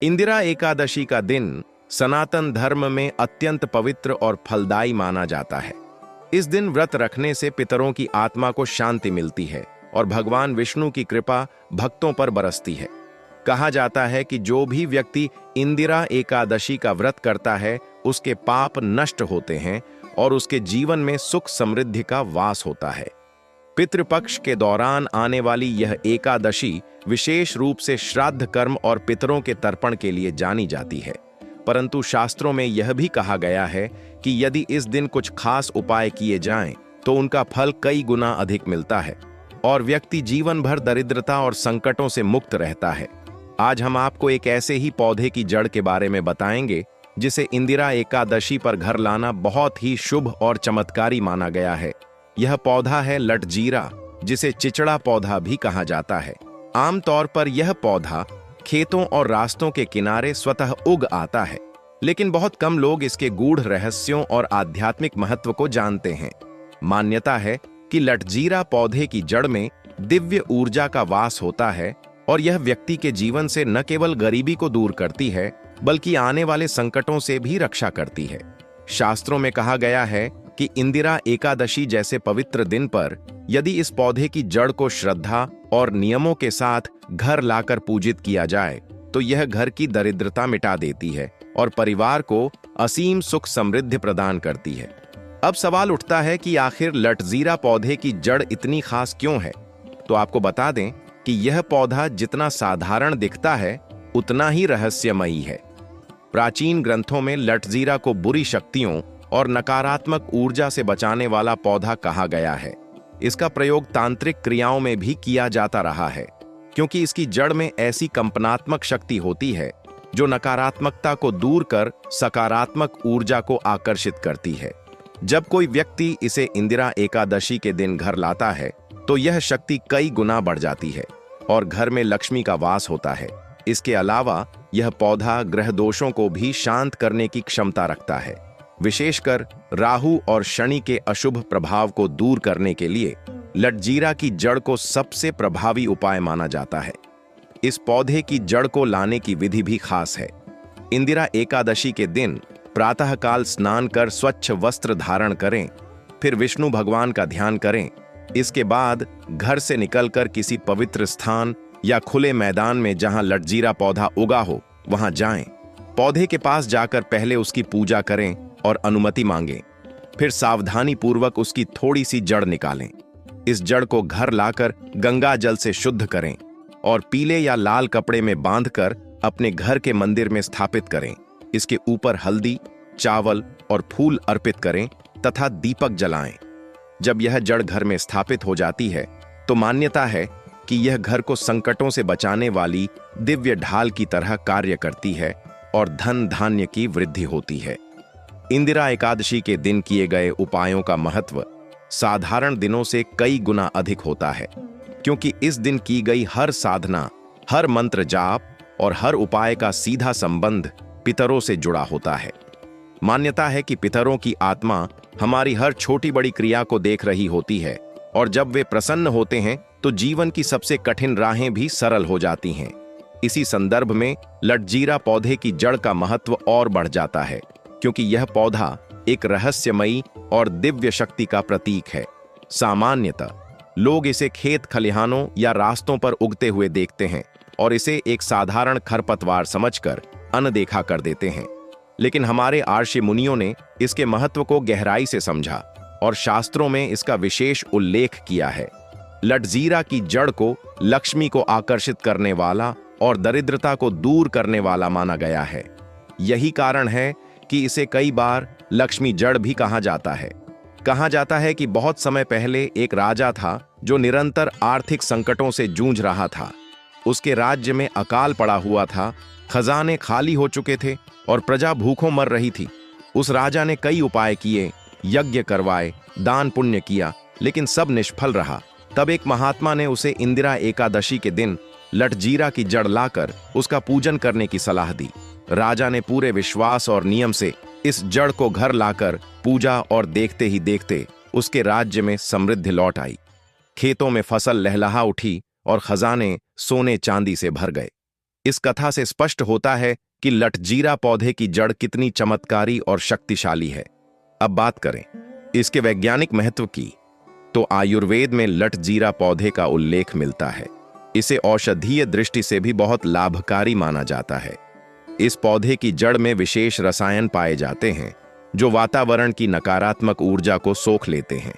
इंदिरा एकादशी का दिन सनातन धर्म में अत्यंत पवित्र और फलदायी माना जाता है। इस दिन व्रत रखने से पितरों की आत्मा को शांति मिलती है और भगवान विष्णु की कृपा भक्तों पर बरसती है। कहा जाता है कि जो भी व्यक्ति इंदिरा एकादशी का व्रत करता है उसके पाप नष्ट होते हैं और उसके जीवन में सुख समृद्धि का वास होता है। पितृपक्ष के दौरान आने वाली यह एकादशी विशेष रूप से श्राद्ध कर्म और पितरों के तर्पण के लिए जानी जाती है। परंतु शास्त्रों में यह भी कहा गया है कि यदि इस दिन कुछ खास उपाय किए जाएं, तो उनका फल कई गुना अधिक मिलता है और व्यक्ति जीवन भर दरिद्रता और संकटों से मुक्त रहता है। आज हम आपको एक ऐसे ही पौधे की जड़ के बारे में बताएंगे जिसे इंदिरा एकादशी पर घर लाना बहुत ही शुभ और चमत्कारी माना गया है। यह पौधा है लटजीरा, जिसे चिचड़ा पौधा भी कहा जाता है। आमतौर पर यह पौधा खेतों और रास्तों के किनारे स्वतः उग आता है, लेकिन बहुत कम लोग इसके गूढ़ रहस्यों और आध्यात्मिक महत्व को जानते हैं। मान्यता है कि लटजीरा पौधे की जड़ में दिव्य ऊर्जा का वास होता है और यह व्यक्ति के जीवन से न केवल गरीबी को दूर करती है, बल्कि आने वाले संकटों से भी रक्षा करती है। शास्त्रों में कहा गया है कि इंदिरा एकादशी जैसे पवित्र दिन पर यदि इस पौधे की जड़ को श्रद्धा और नियमों के साथ घर लाकर पूजित किया जाए, तो यह घर की दरिद्रता मिटा देती है और परिवार को असीम सुख समृद्धि प्रदान करती है। अब सवाल उठता है कि आखिर लटजीरा पौधे की जड़ इतनी खास क्यों है? तो आपको बता दें कि यह पौधा जितना साधारण दिखता है, उतना ही रहस्यमयी है। प्राचीन ग्रंथों में लटजीरा को बुरी शक्तियों और नकारात्मक ऊर्जा से बचाने वाला पौधा कहा गया है। इसका प्रयोग तांत्रिक क्रियाओं में भी किया जाता रहा है, क्योंकि इसकी जड़ में ऐसी कंपनात्मक शक्ति होती है जो नकारात्मकता को दूर कर सकारात्मक ऊर्जा को आकर्षित करती है। जब कोई व्यक्ति इसे इंदिरा एकादशी के दिन घर लाता है, तो यह शक्ति कई गुना बढ़ जाती है और घर में लक्ष्मी का वास होता है। इसके अलावा यह पौधा ग्रह दोषों को भी शांत करने की क्षमता रखता है। विशेषकर राहु और शनि के अशुभ प्रभाव को दूर करने के लिए लटजीरा की जड़ को सबसे प्रभावी उपाय माना जाता है। इस पौधे की जड़ को लाने की विधि भी खास है। इंदिरा एकादशी के दिन प्रातःकाल स्नान कर स्वच्छ वस्त्र धारण करें, फिर विष्णु भगवान का ध्यान करें। इसके बाद घर से निकलकर किसी पवित्र स्थान या खुले मैदान में जहां लटजीरा पौधा उगा हो, वहां जाएं। पौधे के पास जाकर पहले उसकी पूजा करें और अनुमति मांगें। फिर सावधानी पूर्वक उसकी थोड़ी सी जड़ निकालें। इस जड़ को घर लाकर गंगा जल से शुद्ध करें और पीले या लाल कपड़े में बांधकर अपने घर के मंदिर में स्थापित करें। इसके ऊपर हल्दी, चावल और फूल अर्पित करें तथा दीपक जलाएं। जब यह जड़ घर में स्थापित हो जाती है, तो मान्यता है कि यह घर को संकटों से बचाने वाली दिव्य ढाल की तरह कार्य करती है और धन धान्य की वृद्धि होती है। इंदिरा एकादशी के दिन किए गए उपायों का महत्व साधारण दिनों से कई गुना अधिक होता है, क्योंकि इस दिन की गई हर साधना, हर मंत्र जाप और हर उपाय का सीधा संबंध पितरों से जुड़ा होता है। मान्यता है कि पितरों की आत्मा हमारी हर छोटी बड़ी क्रिया को देख रही होती है और जब वे प्रसन्न होते हैं तो जीवन की सबसे कठिन राहें भी सरल हो जाती हैं। इसी संदर्भ में लटजीरा पौधे की जड़ का महत्व और बढ़ जाता है, क्योंकि यह पौधा एक रहस्यमयी और दिव्य शक्ति का प्रतीक है। सामान्यतः लोग इसे खेत खलिहानों या रास्तों पर उगते हुए देखते हैं और इसे एक साधारण खरपतवार समझकर अनदेखा कर देते हैं। लेकिन हमारे आर्षि मुनियों ने इसके महत्व को गहराई से समझा और शास्त्रों में इसका विशेष उल्लेख किया है। लटजीरा की जड़ को लक्ष्मी को आकर्षित करने वाला और दरिद्रता को दूर करने वाला माना गया है। यही कारण है कि इसे कई बार लक्ष्मी जड़ भी कहा जाता है। कहा जाता है कि बहुत समय पहले एक राजा था जो निरंतर आर्थिक संकटों से जूझ रहा था। उसके राज्य में अकाल पड़ा हुआ था, खजाने खाली हो चुके थे और प्रजा भूखों मर रही थी। उस राजा ने कई उपाय किए, यज्ञ करवाए, दान पुण्य किया, लेकिन सब निष्फल रहा। तब एक महात्मा ने उसे इंदिरा एकादशी के दिन लटजीरा की जड़ लाकर उसका पूजन करने की सलाह दी। राजा ने पूरे विश्वास और नियम से इस जड़ को घर लाकर पूजा और देखते ही देखते उसके राज्य में समृद्धि लौट आई। खेतों में फसल लहलहा उठी और खजाने सोने चांदी से भर गए। इस कथा से स्पष्ट होता है कि लटजीरा पौधे की जड़ कितनी चमत्कारी और शक्तिशाली है। अब बात करें इसके वैज्ञानिक महत्व की, तो आयुर्वेद में लटजीरा पौधे का उल्लेख मिलता है। इसे औषधीय दृष्टि से भी बहुत लाभकारी माना जाता है। इस पौधे की जड़ में विशेष रसायन पाए जाते हैं जो वातावरण की नकारात्मक ऊर्जा को सोख लेते हैं।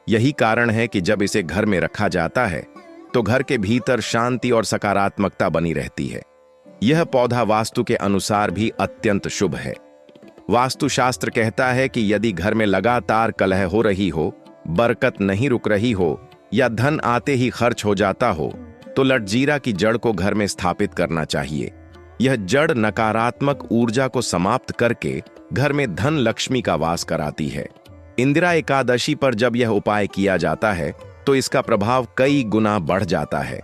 यही कारण है कि जब इसे घर में रखा जाता है तो घर के भीतर शांति और सकारात्मकता बनी रहती है। यह पौधा वास्तु के अनुसार भी अत्यंत शुभ है। वास्तुशास्त्र कहता है कि यदि घर में लगातार कलह हो रही हो, बरकत नहीं रुक रही हो या धन आते ही खर्च हो जाता हो, तो लटजीरा की जड़ को घर में स्थापित करना चाहिए। यह जड़ नकारात्मक ऊर्जा को समाप्त करके घर में धन लक्ष्मी का वास कराती है। इंदिरा एकादशी पर जब यह उपाय किया जाता है तो इसका प्रभाव कई गुना बढ़ जाता है,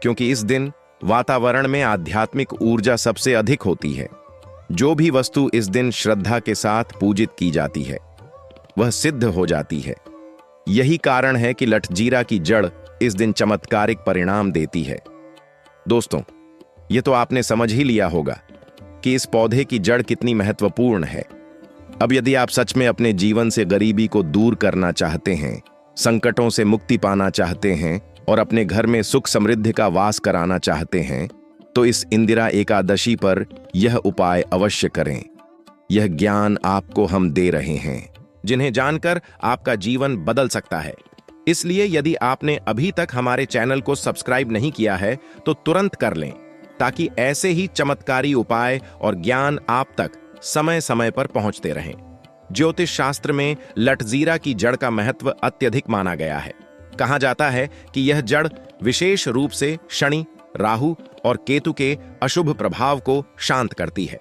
क्योंकि इस दिन वातावरण में आध्यात्मिक ऊर्जा सबसे अधिक होती है। जो भी वस्तु इस दिन श्रद्धा के साथ पूजित की जाती है वह सिद्ध हो जाती है। यही कारण है कि लटजीरा की जड़ इस दिन चमत्कारिक परिणाम देती है। दोस्तों, ये तो आपने समझ ही लिया होगा कि इस पौधे की जड़ कितनी महत्वपूर्ण है। अब यदि आप सच में अपने जीवन से गरीबी को दूर करना चाहते हैं, संकटों से मुक्ति पाना चाहते हैं और अपने घर में सुख समृद्धि का वास कराना चाहते हैं, तो इस इंदिरा एकादशी पर यह उपाय अवश्य करें। यह ज्ञान आपको हम दे रहे हैं, जिन्हें जानकर आपका जीवन बदल सकता है। इसलिए यदि आपने अभी तक हमारे चैनल को सब्सक्राइब नहीं किया है तो तुरंत कर लें, ताकि ऐसे ही चमत्कारी उपाय और ज्ञान आप तक समय समय पर पहुंचते रहें। ज्योतिष शास्त्र में लटजीरा की जड़ का महत्व अत्यधिक माना गया है। कहा जाता है कि यह जड़ विशेष रूप से शनि, राहु और केतु के अशुभ प्रभाव को शांत करती है।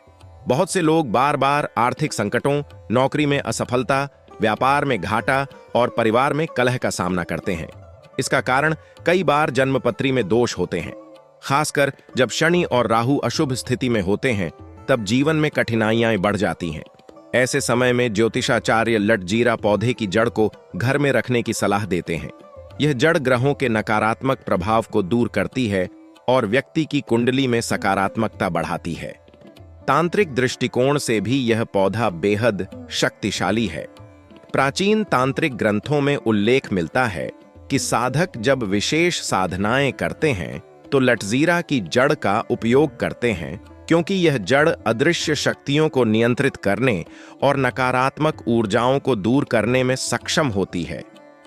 बहुत से लोग बार बार आर्थिक संकटों, नौकरी में असफलता, व्यापार में घाटा और परिवार में कलह का सामना करते हैं। इसका कारण कई बार जन्मपत्री में दोष होते हैं। खासकर जब शनि और राहु अशुभ स्थिति में होते हैं तब जीवन में कठिनाइयां बढ़ जाती हैं। ऐसे समय में ज्योतिषाचार्य लटजीरा पौधे की जड़ को घर में रखने की सलाह देते हैं। यह जड़ ग्रहों के नकारात्मक प्रभाव को दूर करती है और व्यक्ति की कुंडली में सकारात्मकता बढ़ाती है। तांत्रिक दृष्टिकोण से भी यह पौधा बेहद शक्तिशाली है। प्राचीन तांत्रिक ग्रंथों में उल्लेख मिलता है कि साधक जब विशेष साधनाएं करते हैं तो लटजीरा की जड़ का उपयोग करते हैं, क्योंकि यह जड़ अदृश्य शक्तियों को नियंत्रित करने और नकारात्मक ऊर्जाओं को दूर करने में सक्षम होती है।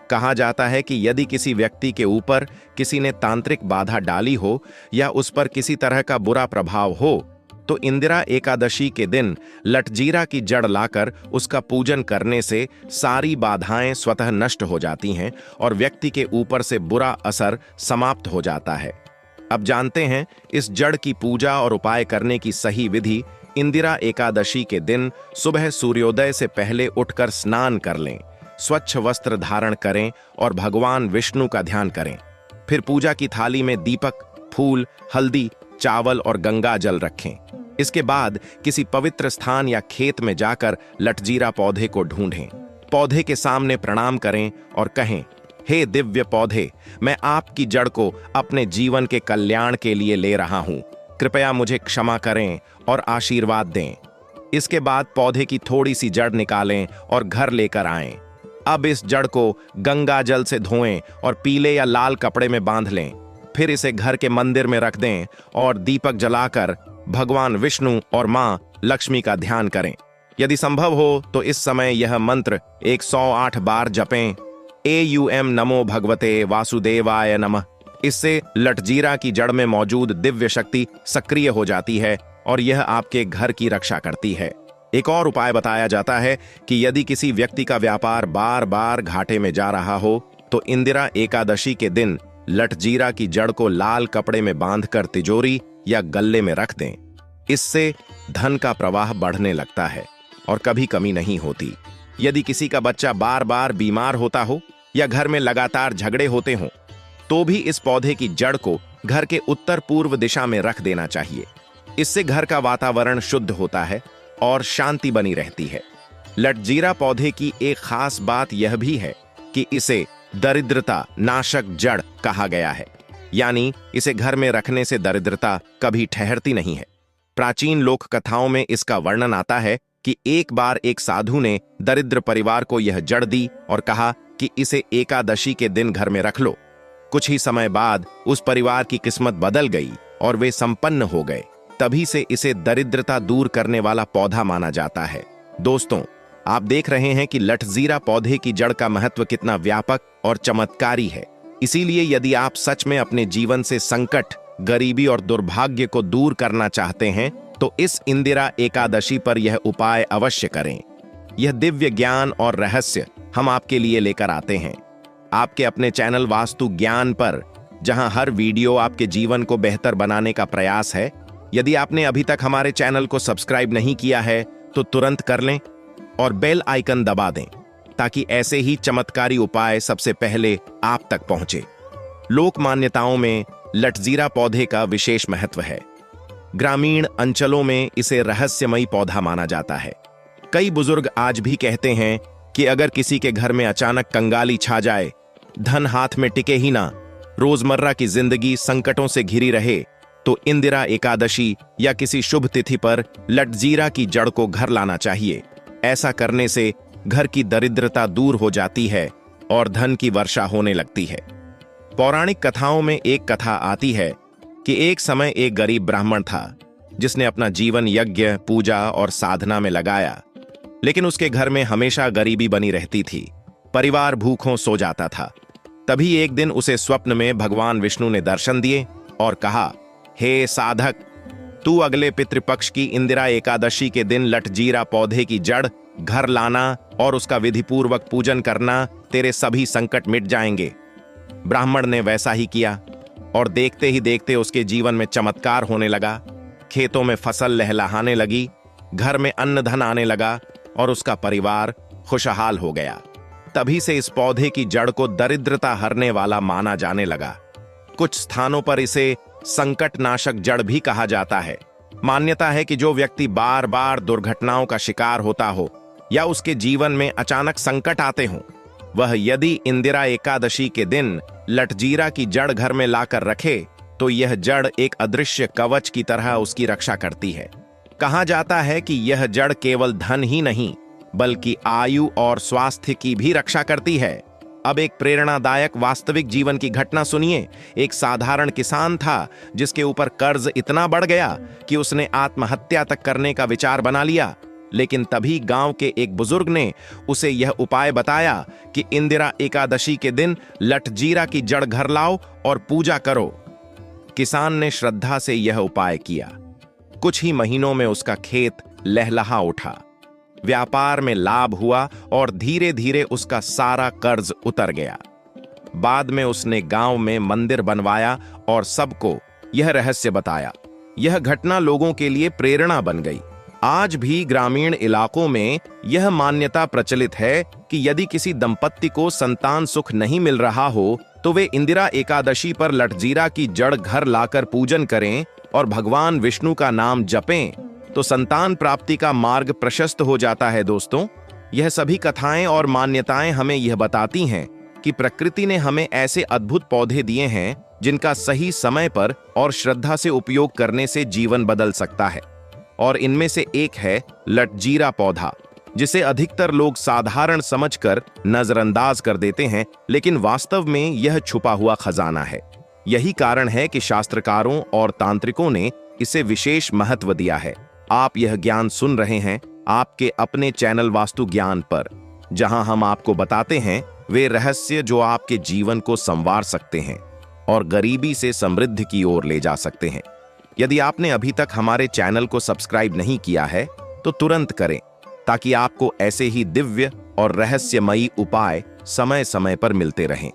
कहा जाता है कि यदि किसी व्यक्ति के ऊपर किसी ने तांत्रिक बाधा डाली हो या उस पर किसी तरह का बुरा प्रभाव हो, तो इंदिरा एकादशी के दिन लटजीरा की जड़ लाकर उसका पूजन करने से सारी बाधाएं स्वतः नष्ट हो जाती हैं और व्यक्ति के ऊपर से बुरा असर समाप्त हो जाता है। अब जानते हैं इस जड़ की पूजा और उपाय करने की सही विधि। इंदिरा एकादशी के दिन सुबह सूर्योदय से पहले उठकर स्नान कर लें, स्वच्छ वस्त्र धारण करें और भगवान विष्णु का ध्यान करें। फिर पूजा की थाली में दीपक, फूल, हल्दी, चावल और गंगा जल रखें। इसके बाद किसी पवित्र स्थान या खेत में जाकर लटजीरा पौधे को ढूंढें। पौधे के सामने प्रणाम करें और कहें, हे दिव्य पौधे, मैं आपकी जड़ को अपने जीवन के कल्याण के लिए ले रहा हूं। कृपया मुझे क्षमा करें और आशीर्वाद दें। इसके बाद पौधे की थोड़ी सी जड़ निकालें और घर लेकर आएं। अब इस जड़ को गंगा जल से धोएं और पीले या लाल कपड़े में बांध लें। फिर इसे घर के मंदिर में रख दें और दीपक जलाकर भगवान विष्णु और मां लक्ष्मी का ध्यान करें। यदि संभव हो तो इस समय यह मंत्र 108 बार जपें। AUM नमो भगवते वासुदेवाय नमः। इससे लटजीरा की जड़ में मौजूद दिव्य शक्ति सक्रिय हो जाती है और यह आपके घर की रक्षा करती है। एक और उपाय बताया जाता है कि यदि किसी व्यक्ति का व्यापार बार बार घाटे में जा रहा हो तो इंदिरा एकादशी के दिन लटजीरा की जड़ को लाल कपड़े में बांधकर तिजोरी या गल्ले में रख दें। इससे धन का प्रवाह बढ़ने लगता है और कभी कमी नहीं होती। यदि किसी का बच्चा बार बार बीमार होता हो या घर में लगातार झगड़े होते हों, तो भी इस पौधे की जड़ को घर के उत्तर पूर्व दिशा में रख देना चाहिए। इससे घर का वातावरण शुद्ध होता है और शांति बनी रहती है। लटजीरा पौधे की एक खास बात यह भी है कि इसे दरिद्रता नाशक जड़ कहा गया है। यानी इसे घर में रखने से दरिद्रता कभी ठहरती नहीं है। प्राचीन लोक कथाओं में इसका वर्णन आता है कि एक बार एक साधु ने दरिद्र परिवार को यह जड़ दी और कहा कि इसे एकादशी के दिन घर में रख लो। कुछ ही समय बाद उस परिवार की किस्मत बदल गई और वे संपन्न हो गए। तभी से इसे दरिद्रता दूर करने वाला पौधा माना जाता है। दोस्तों, आप देख रहे हैं कि लठजीरा पौधे की जड़ का महत्व कितना व्यापक और चमत्कारी है। इसीलिए यदि आप सच में अपने जीवन से संकट, गरीबी और दुर्भाग्य को दूर करना चाहते हैं तो इस इंदिरा एकादशी पर यह उपाय अवश्य करें। यह दिव्य ज्ञान और रहस्य हम आपके लिए लेकर आते हैं आपके अपने चैनल वास्तु ज्ञान पर, जहां हर वीडियो आपके जीवन को बेहतर बनाने का प्रयास है। यदि आपने अभी तक हमारे चैनल को सब्सक्राइब नहीं किया है तो तुरंत कर लें और बेल आइकन दबा दें ताकि ऐसे ही चमत्कारी उपाय सबसे पहले आप तक पहुंचे। लोक मान्यताओं में लठजीरा पौधे का विशेष महत्व है। ग्रामीण अंचलों में इसे रहस्यमयी पौधा माना जाता है। कई बुजुर्ग आज भी कहते हैं कि अगर किसी के घर में अचानक कंगाली छा जाए, धन हाथ में टिके ही ना, रोजमर्रा की जिंदगी संकटों से घिरी रहे, तो इंदिरा एकादशी या किसी शुभ तिथि पर लठजीरा की जड़ को घर लाना चाहिए। ऐसा करने से घर की दरिद्रता दूर हो जाती है और धन की वर्षा होने लगती है। पौराणिक कथाओं में एक कथा आती है कि एक समय एक गरीब ब्राह्मण था जिसने अपना जीवन यज्ञ, पूजा और साधना में लगाया, लेकिन उसके घर में हमेशा गरीबी बनी रहती थी। परिवार भूखों सो जाता था। तभी एक दिन उसे स्वप्न में भगवान विष्णु ने दर्शन दिए और कहा, हे साधक, तू अगले पितृपक्ष की इंदिरा एकादशी के दिन लठजीरा पौधे की जड़ घर लाना और उसका विधिपूर्वक पूजन करना, तेरे सभी संकट मिट जाएंगे। ब्राह्मण ने वैसा ही किया और देखते ही देखते उसके जीवन में चमत्कार होने लगा। खेतों में फसल लहलहाने लगी, घर में अन्न धन आने लगा और उसका परिवार खुशहाल हो गया। तभी से इस पौधे की जड़ को दरिद्रता हरने वाला माना जाने लगा। कुछ स्थानों पर इसे संकट नाशक जड़ भी कहा जाता है। मान्यता है कि जो व्यक्ति बार बार दुर्घटनाओं का शिकार होता हो या उसके जीवन में अचानक संकट आते हों, वह यदि इंदिरा एकादशी के दिन लठजीरा की जड़ घर में लाकर रखे तो यह जड़ एक अदृश्य कवच की तरह उसकी रक्षा करती है। कहा जाता है कि यह जड़ केवल धन ही नहीं बल्कि आयु और स्वास्थ्य की भी रक्षा करती है। अब एक प्रेरणादायक वास्तविक जीवन की घटना सुनिए। एक साधारण किसान था जिसके ऊपर कर्ज इतना बढ़ गया कि उसने आत्महत्या तक करने का विचार बना लिया। लेकिन तभी गांव के एक बुजुर्ग ने उसे यह उपाय बताया कि इंदिरा एकादशी के दिन लठजीरा की जड़ घर लाओ और पूजा करो। किसान ने श्रद्धा से यह उपाय किया। कुछ ही महीनों में उसका खेत लहलहा उठा, व्यापार में लाभ हुआ और धीरे धीरे उसका सारा कर्ज उतर गया। बाद में उसने गांव में मंदिर बनवाया और सबको यह रहस्य बताया। यह घटना लोगों के लिए प्रेरणा बन गई। आज भी ग्रामीण इलाकों में यह मान्यता प्रचलित है कि यदि किसी दंपत्ति को संतान सुख नहीं मिल रहा हो तो वे इंदिरा एकादशी पर लठजीरा की जड़ घर लाकर पूजन करें और भगवान विष्णु का नाम जपें तो संतान प्राप्ति का मार्ग प्रशस्त हो जाता है। दोस्तों, यह सभी कथाएं और मान्यताएं हमें यह बताती हैं कि प्रकृति ने हमें ऐसे अद्भुत पौधे दिए हैं जिनका सही समय पर और श्रद्धा से उपयोग करने से जीवन बदल सकता है। और इनमें से एक है लठजीरा पौधा, जिसे अधिकतर लोग साधारण समझकर नजरअंदाज कर देते हैं, लेकिन वास्तव में यह छुपा हुआ खजाना है। यही कारण है कि शास्त्रकारों और तांत्रिकों ने इसे विशेष महत्व दिया है। आप यह ज्ञान सुन रहे हैं आपके अपने चैनल वास्तु ज्ञान पर, जहां हम आपको बताते हैं वे रहस्य जो आपके जीवन को संवार सकते हैं और गरीबी से समृद्धि की ओर ले जा सकते हैं। यदि आपने अभी तक हमारे चैनल को सब्सक्राइब नहीं किया है तो तुरंत करें ताकि आपको ऐसे ही दिव्य और रहस्यमयी उपाय समय समय पर मिलते रहें।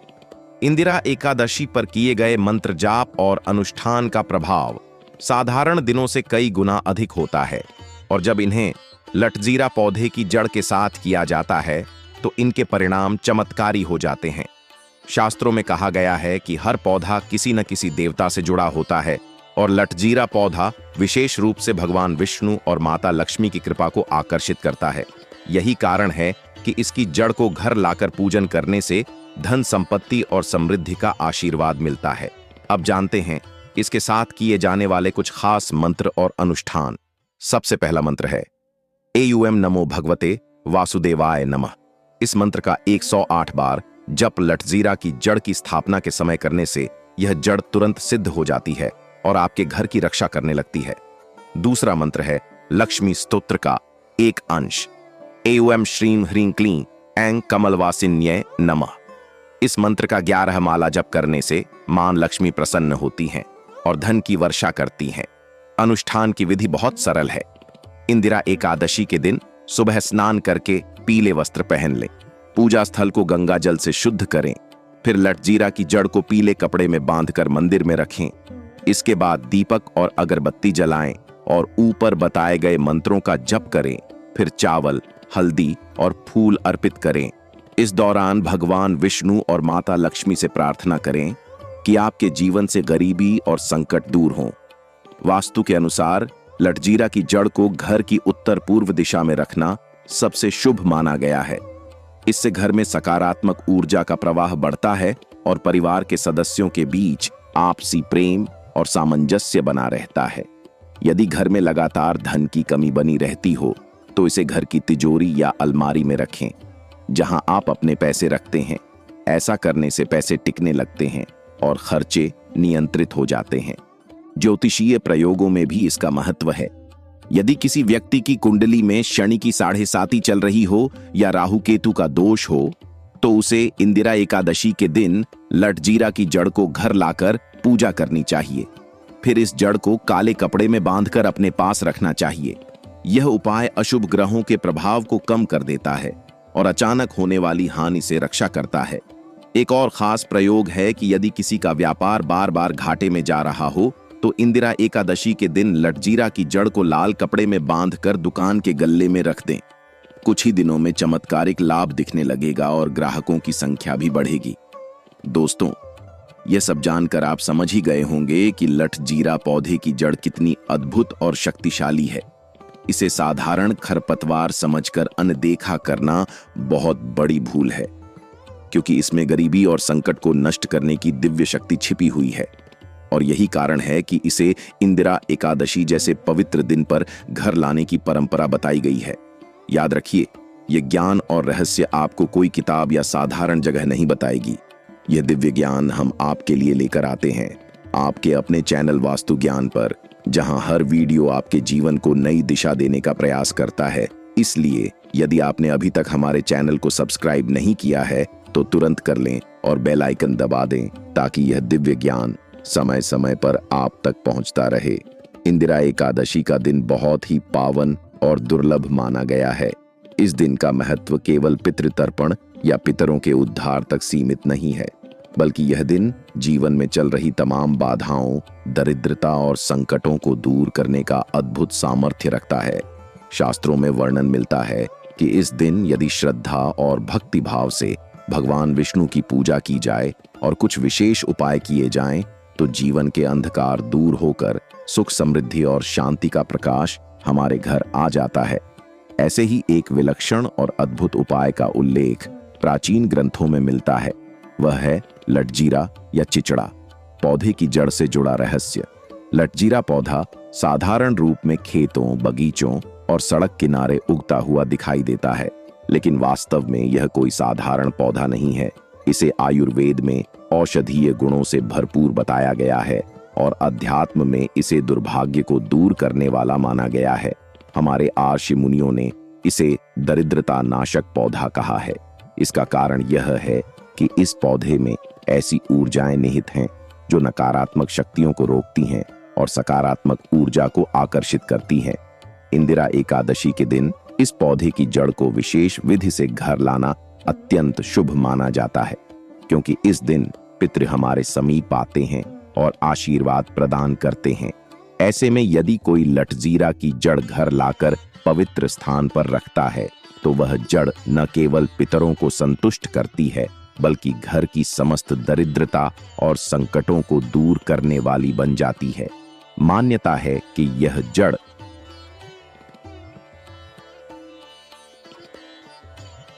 इंदिरा एकादशी पर किए गए मंत्र जाप और अनुष्ठान का प्रभाव साधारण दिनों से कई गुना अधिक होता है और जब इन्हें लठजीरा पौधे की जड़ के साथ किया जाता है तो इनके परिणाम चमत्कारी हो जाते हैं। शास्त्रों में कहा गया है कि हर पौधा किसी न किसी देवता से जुड़ा होता है और लठजीरा पौधा विशेष रूप से भगवान विष्णु और माता लक्ष्मी की कृपा को आकर्षित करता है। यही कारण है कि इसकी जड़ को घर लाकर पूजन करने से धन संपत्ति और समृद्धि का आशीर्वाद मिलता है। अब जानते हैं इसके साथ किए जाने वाले कुछ खास मंत्र और अनुष्ठान। सबसे पहला मंत्र है एयूएम नमो भगवते वासुदेवाय नमः। इस मंत्र का 108 बार जप लटजीरा की जड़ की स्थापना के समय करने से यह जड़ तुरंत सिद्ध हो जाती है और आपके घर की रक्षा करने लगती है। दूसरा मंत्र है लक्ष्मी स्तोत्र का एक अंश एयूएम श्रीम ह्रीं क्लीं ऐं कमलवासिन्ये नमः। इस मंत्र का 11 माला जप करने से मां लक्ष्मी प्रसन्न होती हैं और धन की वर्षा करती हैं। अनुष्ठान की विधि बहुत सरल है। इंदिरा एकादशी के दिन सुबह स्नान करके पीले वस्त्र पहन लें, पूजा स्थल को गंगा जल से शुद्ध करें, फिर लटजीरा की जड़ को पीले कपड़े में बांधकर मंदिर में रखें। इसके बाद दीपक और अगरबत्ती जलाएं और ऊपर बताए गए मंत्रों का जप करें। फिर चावल, हल्दी और फूल अर्पित करें। इस दौरान भगवान विष्णु और माता लक्ष्मी से प्रार्थना करें कि आपके जीवन से गरीबी और संकट दूर हों। वास्तु के अनुसार लटजीरा की जड़ को घर की उत्तर पूर्व दिशा में रखना सबसे शुभ माना गया है। इससे घर में सकारात्मक ऊर्जा का प्रवाह बढ़ता है और परिवार के सदस्यों के बीच आपसी प्रेम और सामंजस्य बना रहता है। यदि घर में लगातार धन की कमी बनी रहती हो तो इसे घर की तिजोरी या अलमारी में रखें, जहां आप अपने पैसे रखते हैं। ऐसा करने से पैसे टिकने लगते हैं और खर्चे नियंत्रित हो जाते हैं। ज्योतिषीय प्रयोगों में भी इसका महत्व है। यदि किसी व्यक्ति की कुंडली में शनि की 7.5 चल रही हो या राहु केतु का दोष हो तो उसे इंदिरा एकादशी के दिन लटजीरा की जड़ को घर लाकर पूजा करनी चाहिए। फिर इस जड़ को काले कपड़े में बांधकर अपने पास रखना चाहिए। यह उपाय अशुभ ग्रहों के प्रभाव को कम कर देता है और अचानक होने वाली हानि से रक्षा करता है। एक और खास प्रयोग है कि यदि किसी का व्यापार बार बार घाटे में जा रहा हो तो इंदिरा एकादशी के दिन लटजीरा की जड़ को लाल कपड़े में बांधकर दुकान के गल्ले में रख दें। कुछ ही दिनों में चमत्कारिक लाभ दिखने लगेगा और ग्राहकों की संख्या भी बढ़ेगी। दोस्तों, यह सब जानकर आप समझ ही गए होंगे कि लटजीरा पौधे की जड़ कितनी अद्भुत और शक्तिशाली है। इसे साधारण खरपतवार समझकर अनदेखा करना बहुत बड़ी भूल है, क्योंकि इसमें गरीबी और संकट को नष्ट करने की दिव्य शक्ति छिपी हुई है। और यही कारण है कि इसे इंदिरा एकादशी जैसे पवित्र दिन पर घर लाने की परंपरा बताई गई है। याद रखिए, यह ज्ञान और रहस्य आपको कोई किताब या साधारण जगह नहीं बताएगी। यह दिव्य ज्ञान हम आपके लिए लेकर आते हैं आपके अपने चैनल वास्तु ज्ञान पर, जहां हर वीडियो आपके जीवन को नई दिशा देने का प्रयास करता है। इसलिए यदि आपने अभी तक हमारे चैनल को सब्सक्राइब नहीं किया है तो तुरंत कर लें और बेल आइकन दबा दें, ताकि यह दिव्य ज्ञान समय समय पर आप तक पहुंचता रहे। इंदिरा एकादशी का दिन बहुत ही पावन और दुर्लभ माना गया है। इस दिन का महत्व केवल पितृतर्पण या पितरों के उद्धार तक सीमित नहीं है, बल्कि यह दिन जीवन में चल रही तमाम बाधाओं, दरिद्रता और संकटों को दूर करने का अद्भुत सामर्थ्य रखता है। शास्त्रों में वर्णन मिलता है कि इस दिन यदि श्रद्धा और भक्ति भाव से भगवान विष्णु की पूजा की जाए और कुछ विशेष उपाय किए जाएं, तो जीवन के अंधकार दूर होकर सुख, समृद्धि और शांति का प्रकाश हमारे घर आ जाता है। ऐसे ही एक विलक्षण और अद्भुत उपाय का उल्लेख प्राचीन ग्रंथों में मिलता है। वह है लटजीरा या चिचड़ा, पौधे की जड़ से जुड़ा रहस्य। लटजीरा पौधा साधारण रूप में खेतों, बगीचों और सड़क किनारे उगता हुआ दिखाई देता है, लेकिन वास्तव में यह कोई साधारण पौधा नहीं है। इसे आयुर्वेद में औषधीय गुणों से भरपूर बताया गया है और अध्यात्म में इसे दुर्भाग्य को दूर करने वाला माना गया है। हमारे ऋषि मुनियों ने इसे दरिद्रता नाशक पौधा कहा है। इसका कारण यह है कि इस पौधे में ऐसी ऊर्जाएं निहित हैं जो नकारात्मक शक्तियों को रोकती हैं और सकारात्मक ऊर्जा को आकर्षित करती हैं। इंदिरा एकादशी के दिन इस पौधे की जड़ को विशेष विधि से घर लाना अत्यंत शुभ माना जाता है, क्योंकि इस दिन पितृ हमारे समीप आते हैं और आशीर्वाद प्रदान करते हैं। ऐसे में यदि कोई लटजीरा की जड़ घर लाकर पवित्र स्थान पर रखता है तो वह जड़ न केवल पितरों को संतुष्ट करती है, बल्कि घर की समस्त दरिद्रता और संकटों को दूर करने वाली बन जाती है। मान्यता है कि यह जड़